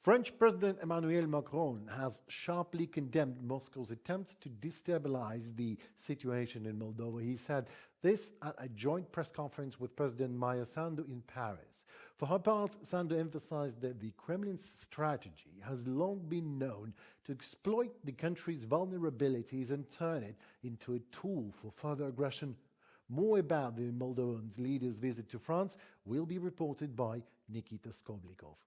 French President Emmanuel Macron has sharply condemned Moscow's attempts to destabilize the situation in Moldova. He said this at a joint press conference with President Maya Sandu in Paris. For her part, Sandu emphasized that the Kremlin's strategy has long been known to exploit the country's vulnerabilities and turn it into a tool for further aggression. More about the Moldovan leader's visit to France will be reported by Nikita Skoblikov.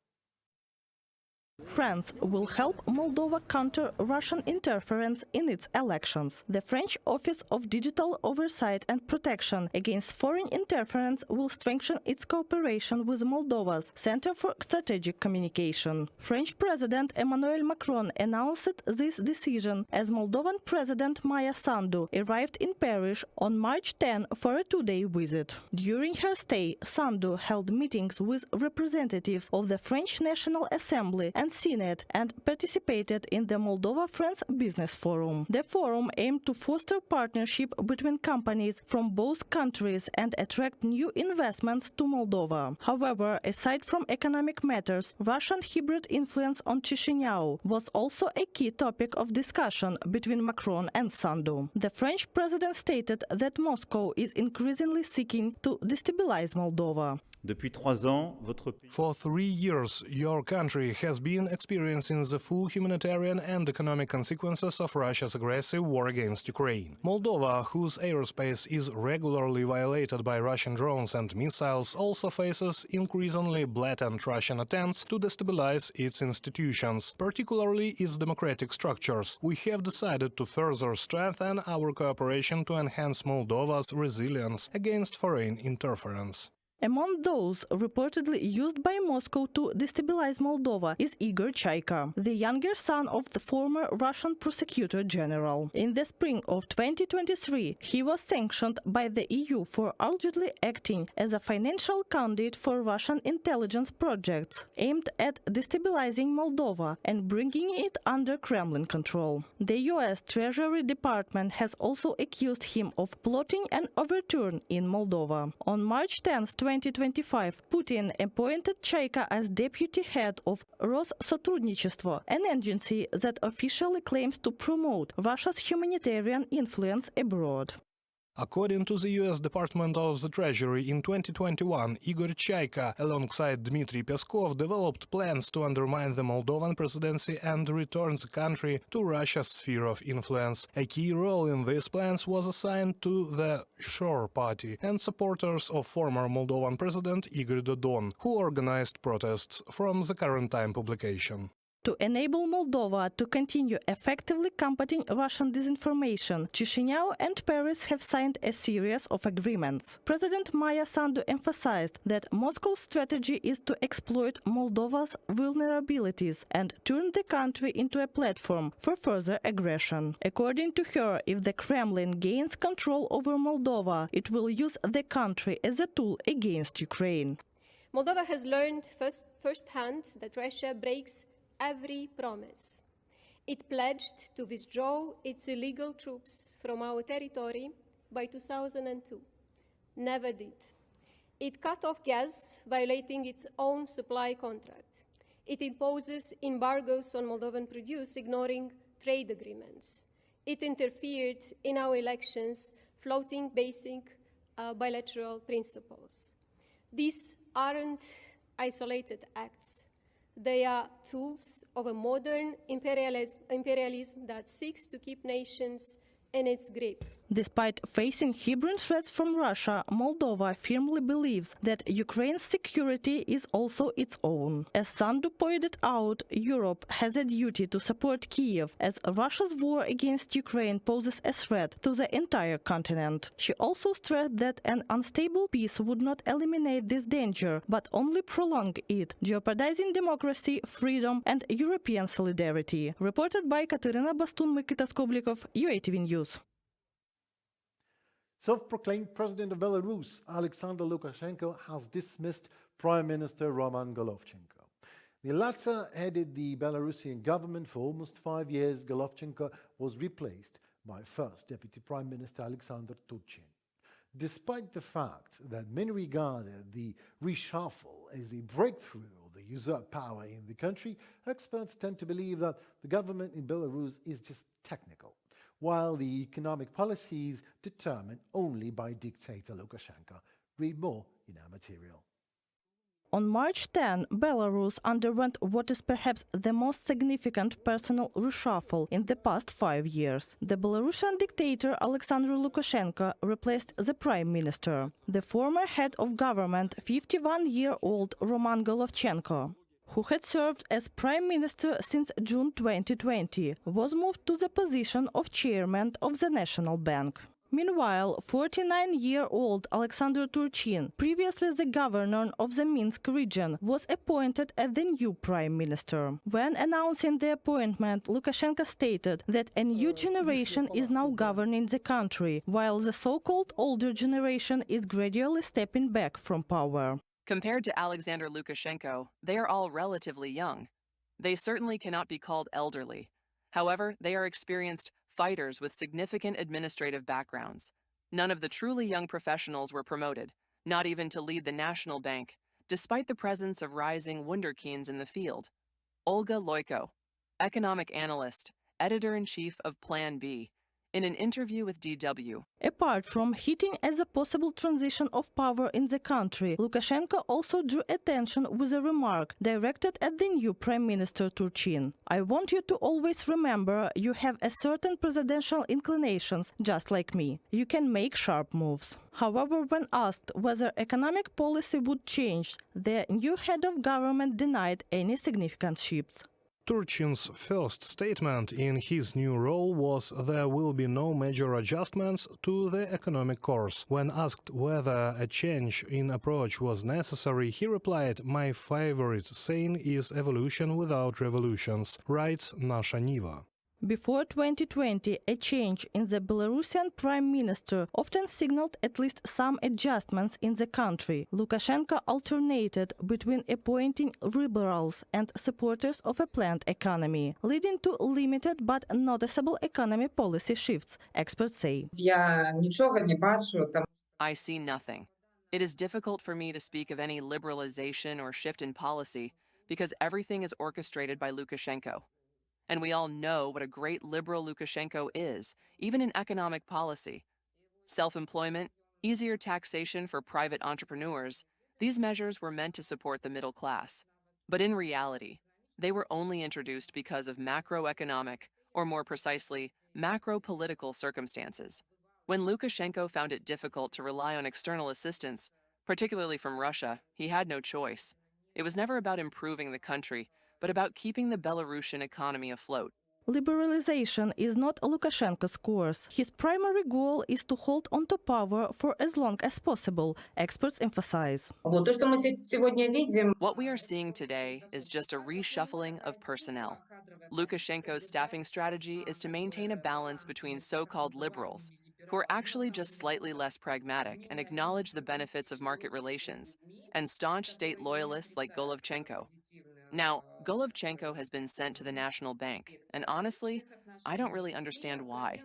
France will help Moldova counter Russian interference in its elections. The French Office of Digital Oversight and Protection Against Foreign Interference will strengthen its cooperation with Moldova's Center for Strategic Communication. French President Emmanuel Macron announced this decision as Moldovan President Maya Sandu arrived in Paris on March 10 for a two-day visit. During her stay, Sandu held meetings with representatives of the French National Assembly and Senate and participated in the Moldova-France Business Forum. The forum aimed to foster partnership between companies from both countries and attract new investments to Moldova. However, aside from economic matters, Russian hybrid influence on Chisinau was also a key topic of discussion between Macron and Sandu. The French president stated that Moscow is increasingly seeking to destabilize Moldova. For 3 years, your country has been experiencing the full humanitarian and economic consequences of Russia's aggressive war against Ukraine. Moldova, whose airspace is regularly violated by Russian drones and missiles, also faces increasingly blatant Russian attempts to destabilize its institutions, particularly its democratic structures. We have decided to further strengthen our cooperation to enhance Moldova's resilience against foreign interference. Among those reportedly used by Moscow to destabilize Moldova is Igor Chaika, the younger son of the former Russian prosecutor general. In the spring of 2023, he was sanctioned by the EU for allegedly acting as a financial conduit for Russian intelligence projects aimed at destabilizing Moldova and bringing it under Kremlin control. The US Treasury Department has also accused him of plotting an overturn in Moldova. On March 10, 2025, Putin appointed Chaika as deputy head of Россотрудничество, an agency that officially claims to promote Russia's humanitarian influence abroad. According to the US Department of the Treasury, in 2021, Igor Chaika, alongside Dmitry Peskov, developed plans to undermine the Moldovan presidency and return the country to Russia's sphere of influence. A key role in these plans was assigned to the Shor Party and supporters of former Moldovan president Igor Dodon, who organized protests from the Current Time publication. To enable Moldova to continue effectively combating Russian disinformation, Chisinau and Paris have signed a series of agreements. President Maya Sandu emphasized that Moscow's strategy is to exploit Moldova's vulnerabilities and turn the country into a platform for further aggression. According to her, if the Kremlin gains control over Moldova, it will use the country as a tool against Ukraine. Moldova has learned firsthand that Russia breaks every promise. It pledged to withdraw its illegal troops from our territory by 2002. Never did. It cut off gas, violating its own supply contract. It imposes embargoes on Moldovan produce, ignoring trade agreements. It interfered in our elections, flouting basic bilateral principles. These aren't isolated acts. They are tools of a modern imperialism that seeks to keep nations in its grip. Despite facing hybrid threats from Russia, Moldova firmly believes that Ukraine's security is also its own. As Sandu pointed out, Europe has a duty to support Kiev, as Russia's war against Ukraine poses a threat to the entire continent. She also stressed that an unstable peace would not eliminate this danger, but only prolong it, jeopardizing democracy, freedom and European solidarity. Reported by Katerina Bastun, Nikita Skoblikov, UATV News. Self-proclaimed President of Belarus, Alexander Lukashenko, has dismissed Prime Minister Roman Golovchenko. The latter headed the Belarusian government for almost 5 years. Golovchenko was replaced by First Deputy Prime Minister Alexander Turchin. Despite the fact that many regarded the reshuffle as a breakthrough of the usurp power in the country, experts tend to believe that the government in Belarus is just technical, while the economic policies determined only by dictator Lukashenko. Read more in our material. On March 10, Belarus underwent what is perhaps the most significant personal reshuffle in the past 5 years. The Belarusian dictator Alexander Lukashenko replaced the prime minister. The former head of government, 51-year-old Roman Golovchenko, who had served as prime minister since June 2020, was moved to the position of chairman of the National Bank. Meanwhile, 49-year-old Alexander Turchin, previously the governor of the Minsk region, was appointed as the new prime minister. When announcing the appointment, Lukashenko stated that a new generation is now governing the country, while the so-called older generation is gradually stepping back from power. Compared to Alexander Lukashenko, they are all relatively young. They certainly cannot be called elderly. However, they are experienced fighters with significant administrative backgrounds. None of the truly young professionals were promoted, not even to lead the National Bank, despite the presence of rising wunderkinds in the field. Olga Loiko, economic analyst, editor-in-chief of Plan B, in an interview with DW. Apart from hinting at the possible transition of power in the country, Lukashenko also drew attention with a remark directed at the new Prime Minister Turchin. "I want you to always remember you have a certain presidential inclinations, just like me. You can make sharp moves." However, when asked whether economic policy would change, the new head of government denied any significant shifts. Turchin's first statement in his new role was there will be no major adjustments to the economic course. When asked whether a change in approach was necessary, he replied, "My favorite saying is evolution without revolutions," writes Nasha Niva. Before 2020, a change in the Belarusian prime minister often signaled at least some adjustments in the country. Lukashenko alternated between appointing liberals and supporters of a planned economy, leading to limited but noticeable economy policy shifts, experts say. I see nothing. It is difficult for me to speak of any liberalization or shift in policy because everything is orchestrated by Lukashenko. And we all know what a great liberal Lukashenko is, even in economic policy. Self-employment, easier taxation for private entrepreneurs, these measures were meant to support the middle class. But in reality, they were only introduced because of macroeconomic, or more precisely, macro-political circumstances. When Lukashenko found it difficult to rely on external assistance, particularly from Russia, he had no choice. It was never about improving the country, but about keeping the Belarusian economy afloat. Liberalization is not Lukashenko's course. His primary goal is to hold on to power for as long as possible, experts emphasize. What we are seeing today is just a reshuffling of personnel. Lukashenko's staffing strategy is to maintain a balance between so-called liberals, who are actually just slightly less pragmatic and acknowledge the benefits of market relations, and staunch state loyalists like Golovchenko. Now, Golovchenko has been sent to the National Bank, and honestly, I don't really understand why.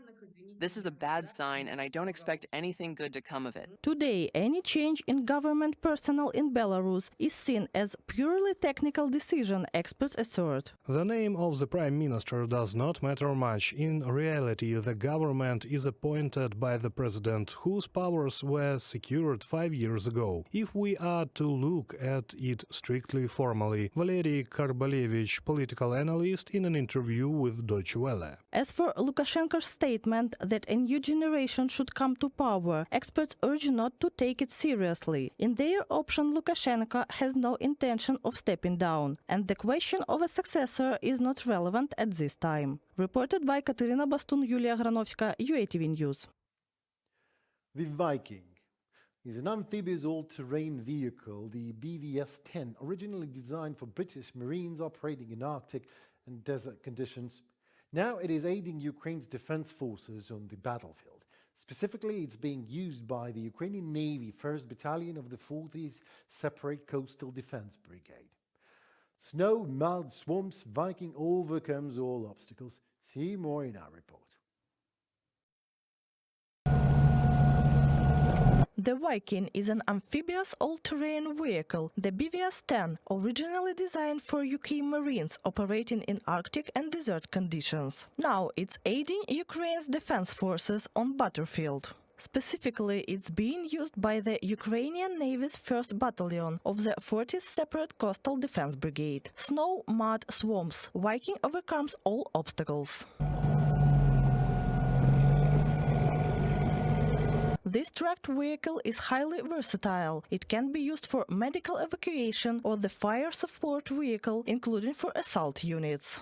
This is a bad sign, and I don't expect anything good to come of it. Today, any change in government personnel in Belarus is seen as purely technical decision, experts assert. The name of the prime minister does not matter much. In reality, the government is appointed by the president, whose powers were secured 5 years ago. If we are to look at it strictly formally, Valery Karbalevich, political analyst, in an interview with Deutsche Welle. As for Lukashenko's statement that a new generation should come to power, experts urge not to take it seriously. In their option, Lukashenko has no intention of stepping down, and the question of a successor is not relevant at this time. Reported by Katerina Bastun, Yulia Granovska, UATV News. The Viking is an amphibious all-terrain vehicle, the BVS-10, originally designed for British Marines operating in Arctic and desert conditions. Now it is aiding Ukraine's defense forces on the battlefield. Specifically, it's being used by the Ukrainian Navy 1st Battalion of the 40th Separate Coastal Defense Brigade. Snow, mud, swamps, Viking overcomes all obstacles. See more in our report. The Viking is an amphibious all-terrain vehicle, the BVS-10, originally designed for UK Marines operating in Arctic and desert conditions. Now it's aiding Ukraine's defense forces on battlefield. Specifically, it's being used by the Ukrainian Navy's 1st Battalion of the 40th Separate Coastal Defense Brigade. Snow, mud, swamps. Viking overcomes all obstacles. This tracked vehicle is highly versatile. It can be used for medical evacuation or the fire support vehicle, including for assault units.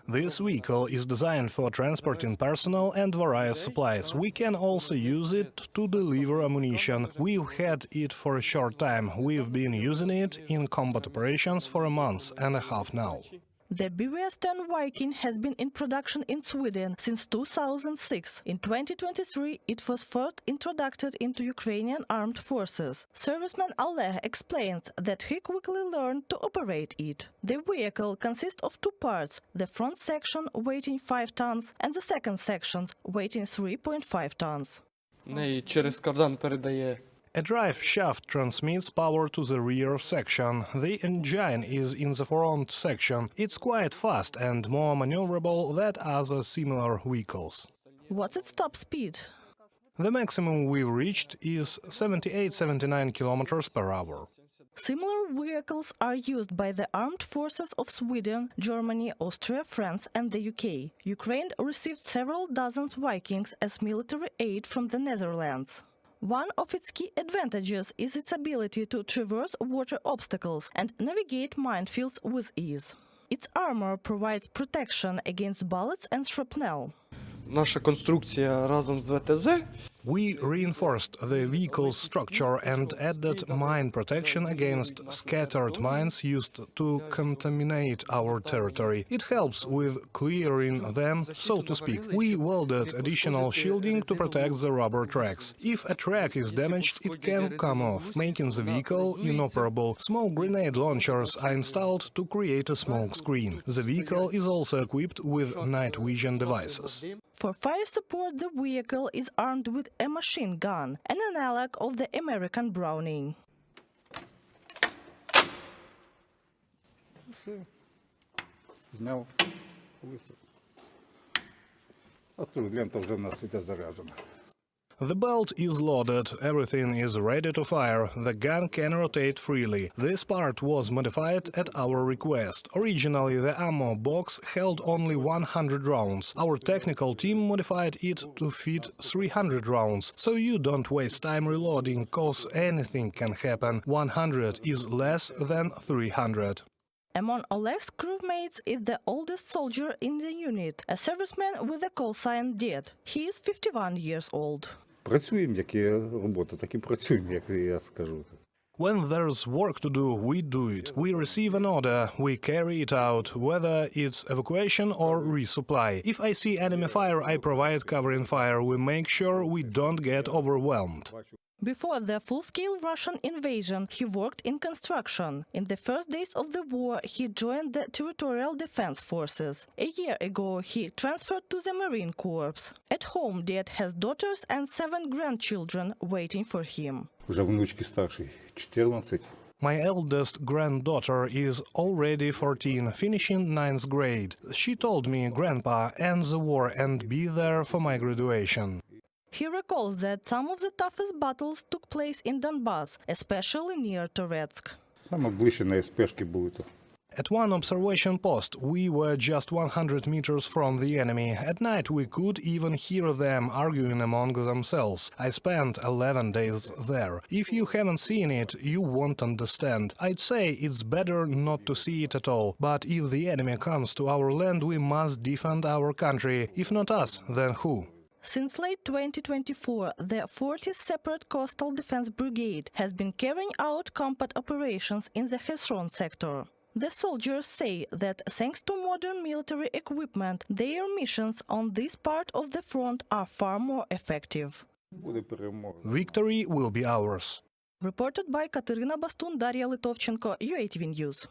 This vehicle is designed for transporting personnel and various supplies. We can also use it to deliver ammunition. We've had it for a short time. We've been using it in combat operations for a month and a half now. The BVS-10 Viking has been in production in Sweden since 2006. In 2023, it was first introduced into Ukrainian armed forces. Serviceman Oleg explains that he quickly learned to operate it. The vehicle consists of two parts, the front section weighing 5 tons and the second section weighing 3.5 tons. A drive shaft transmits power to the rear section. The engine is in the front section. It's quite fast and more maneuverable than other similar vehicles. What's its top speed? The maximum we've reached is 78-79 km per hour. Similar vehicles are used by the armed forces of Sweden, Germany, Austria, France and the UK. Ukraine received several dozen Vikings as military aid from the Netherlands. One of its key advantages is its ability to traverse water obstacles and navigate minefields with ease. Its armor provides protection against bullets and shrapnel. We reinforced the vehicle's structure and added mine protection against scattered mines used to contaminate our territory. It helps with clearing them, so to speak. We welded additional shielding to protect the rubber tracks. If a track is damaged, it can come off, making the vehicle inoperable. Smoke grenade launchers are installed to create a smoke screen. The vehicle is also equipped with night vision devices. For fire support, the vehicle is armed with a machine gun, an analog of the American Browning. Зняв. А тут лента вже в нас іде заряджена. The belt is loaded, everything is ready to fire, the gun can rotate freely. This part was modified at our request. Originally, the ammo box held only 100 rounds. Our technical team modified it to fit 300 rounds, so you don't waste time reloading, cause anything can happen. 100 is less than 300. Among Oleg's crewmates is the oldest soldier in the unit, a serviceman with a call sign Ded. He is 51 years old. Працюємо, як є робота, так і працюємо, як я скажу. When there's work to do, we do it. We receive an order, we carry it out, whether it's evacuation or resupply. If I see enemy fire, I provide covering fire. We make sure we don't get overwhelmed. Before the full-scale Russian invasion, he worked in construction. In the first days of the war, he joined the Territorial Defense Forces. A year ago, he transferred to the Marine Corps. At home, Dad has daughters and 7 grandchildren waiting for him. Вже внучки старші, 14. My eldest granddaughter is already 14, finishing 9th grade. She told me, "Grandpa, end the war and be there for my graduation." He recalls that some of the toughest battles took place in Donbass, especially near Toretsk. Саме ближче на СПшки були то. At one observation post, we were just 100 meters from the enemy. At night, we could even hear them arguing among themselves. I spent 11 days there. If you haven't seen it, you won't understand. I'd say it's better not to see it at all. But if the enemy comes to our land, we must defend our country. If not us, then who? Since late 2024, the 40th Separate Coastal Defense Brigade has been carrying out combat operations in the Kherson sector. The soldiers say that thanks to modern military equipment, their missions on this part of the front are far more effective. Буде перемога. Victory will be ours. Reported by Katerina Bastun, Daria Litovchenko, UATV News.